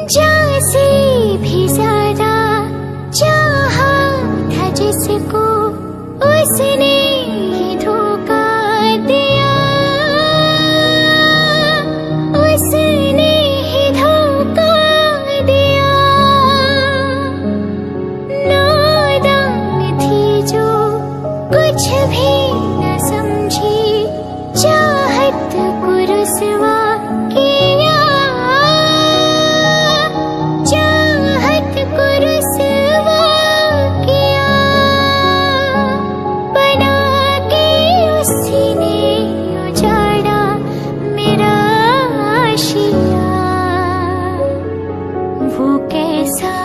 जान से भी ज्यादा चाहा था जिसको, उसने ही धोखा दिया, उसने ही धोखा दिया। नादान थी जो कुछ भी न समझी, चाहत को रुसवा किया, चाहत को रुसवा किया। बना के उसने उजाड़ा मेरा आशिया, वो कैसा